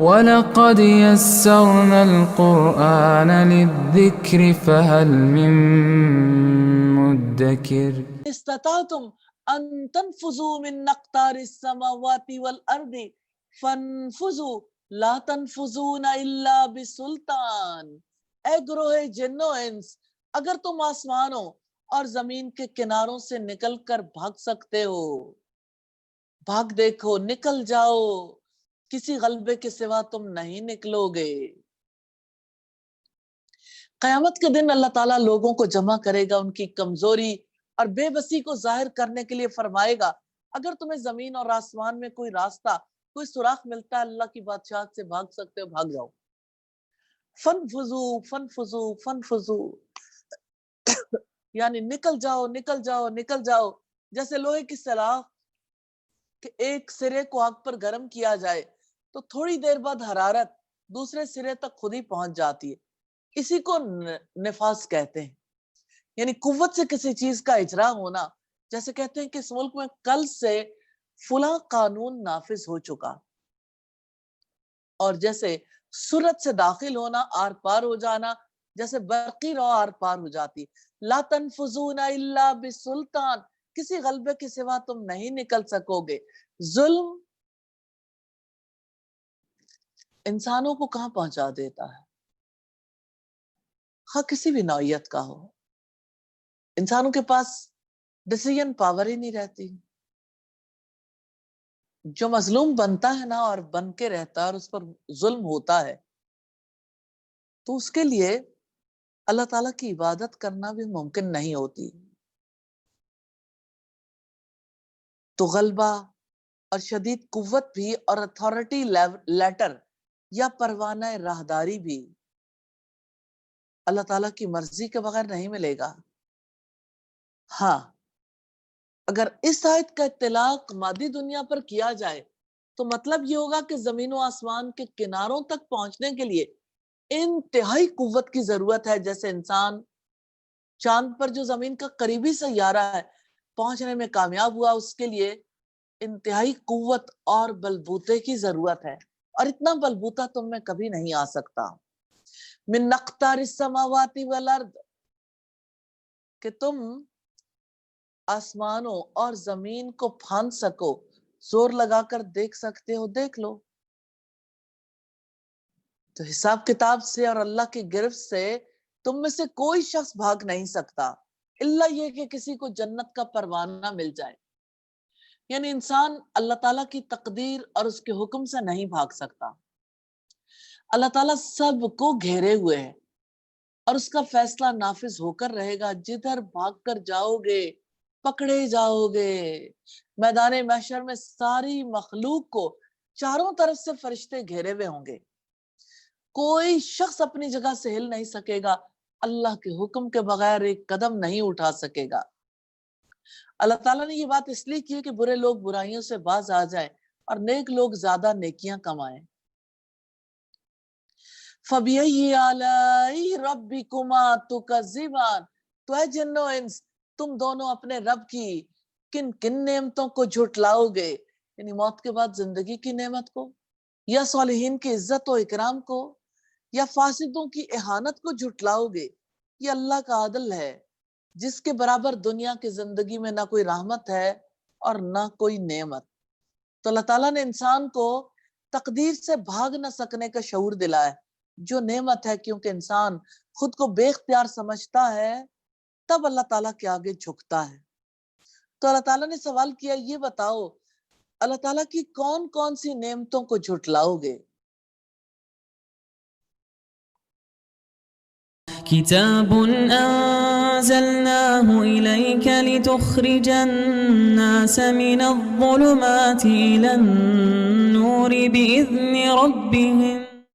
وَلَقَدْ يَسَّرْنَا الْقُرْآنَ لِلذِّكْرِ فَهَلْ مِن مُّدَّكِرٍ استطعتم ان تنفذوا من اقطار السماوات والارض فانفذوا لا تنفذون الا بسلطان۔ اے گروہ جن و انس، اگر تم آسمانوں اور زمین کے کناروں سے نکل کر بھاگ سکتے ہو، بھاگ دیکھو، نکل جاؤ، کسی غلبے کے سوا تم نہیں نکلو گے۔ قیامت کے دن اللہ تعالیٰ لوگوں کو جمع کرے گا، ان کی کمزوری اور بے بسی کو ظاہر کرنے کے لیے فرمائے گا اگر تمہیں زمین اور آسمان میں کوئی راستہ، کوئی سوراخ ملتا ہے اللہ کی بادشاہت سے بھاگ سکتے ہو، بھاگ جاؤ۔ فنفذو فنفذو فنفذو یعنی نکل جاؤ نکل جاؤ نکل جاؤ، جیسے لوہے کی سلاخ کہ ایک سرے کو آگ پر گرم کیا جائے تو تھوڑی دیر بعد حرارت دوسرے سرے تک خود ہی پہنچ جاتی ہے، اسی کو نفاذ کہتے ہیں، یعنی قوت سے کسی چیز کا اجرا ہونا۔ جیسے کہتے ہیں کہ اس ملک میں کل سے فلاں قانون نافذ ہو چکا، اور جیسے سرعت سے داخل ہونا، آر پار ہو جانا، جیسے برقی رو آر پار ہو جاتی۔ لا تنفذون الا بسلطان، کسی غلبے کے سوا تم نہیں نکل سکو گے۔ ظلم انسانوں کو کہاں پہنچا دیتا ہے، ہاں کسی بھی نوعیت کا ہو، انسانوں کے پاس ڈیسیژن پاور ہی نہیں رہتی۔ جو مظلوم بنتا ہے نا اور بن کے رہتا ہے اور اس پر ظلم ہوتا ہے تو اس کے لیے اللہ تعالیٰ کی عبادت کرنا بھی ممکن نہیں ہوتی۔ تو غلبہ اور شدید قوت بھی اور اتھارٹی لیٹر یا پروانہ راہداری بھی اللہ تعالیٰ کی مرضی کے بغیر نہیں ملے گا۔ ہاں اگر اس آیت کا اطلاق مادی دنیا پر کیا جائے تو مطلب یہ ہوگا کہ زمین و آسمان کے کناروں تک پہنچنے کے لیے انتہائی قوت کی ضرورت ہے، جیسے انسان چاند پر جو زمین کا قریبی سیارہ ہے پہنچنے میں کامیاب ہوا، اس کے لیے انتہائی قوت اور بلبوتے کی ضرورت ہے، اور اتنا بلبوتا تم میں کبھی نہیں آ سکتا۔ من اقطار السماوات والارض، کہ تم آسمانوں اور زمین کو پھاند سکو، زور لگا کر دیکھ سکتے ہو، دیکھ لو۔ تو حساب کتاب سے اور اللہ کی گرفت سے تم میں سے کوئی شخص بھاگ نہیں سکتا، الا یہ کہ کسی کو جنت کا پروانہ مل جائے۔ یعنی انسان اللہ تعالیٰ کی تقدیر اور اس کے حکم سے نہیں بھاگ سکتا۔ اللہ تعالیٰ سب کو گھیرے ہوئے ہے اور اس کا فیصلہ نافذ ہو کر رہے گا۔ جدھر بھاگ کر جاؤ گے پکڑے جاؤ گے۔ میدان محشر میں ساری مخلوق کو چاروں طرف سے فرشتے گھیرے ہوئے ہوں گے، کوئی شخص اپنی جگہ سے ہل نہیں سکے گا، اللہ کے حکم کے بغیر ایک قدم نہیں اٹھا سکے گا۔ اللہ تعالیٰ نے یہ بات اس لیے کی ہے کہ برے لوگ برائیوں سے باز آ جائیں اور نیک لوگ زیادہ نیکیاں کمائیں۔ فَبِأَيِّ آلَاءِ رَبِّكُمَا تُكَذِّبَانِ، تو اے جن و انس تم دونوں اپنے رب کی کن کن نعمتوں کو جھٹلاؤ گے، یعنی موت کے بعد زندگی کی نعمت کو، یا صالحین کی عزت و اکرام کو، یا فاسدوں کی اہانت کو جھٹلاؤ گے۔ یہ اللہ کا عدل ہے، جس کے برابر دنیا کی زندگی میں نہ کوئی رحمت ہے اور نہ کوئی نعمت۔ تو اللہ تعالیٰ نے انسان کو تقدیر سے بھاگ نہ سکنے کا شعور دلایا، جو نعمت ہے، کیونکہ انسان خود کو بے اختیار سمجھتا ہے تب اللہ تعالیٰ کے آگے جھکتا ہے۔ تو اللہ تعالیٰ نے سوال کیا، یہ بتاؤ اللہ تعالیٰ کی کون کون سی نعمتوں کو جھٹلاؤ گے؟ كتاب أنزلناه إليك لتخرج الناس من الظلمات إلى النور بإذن ربهم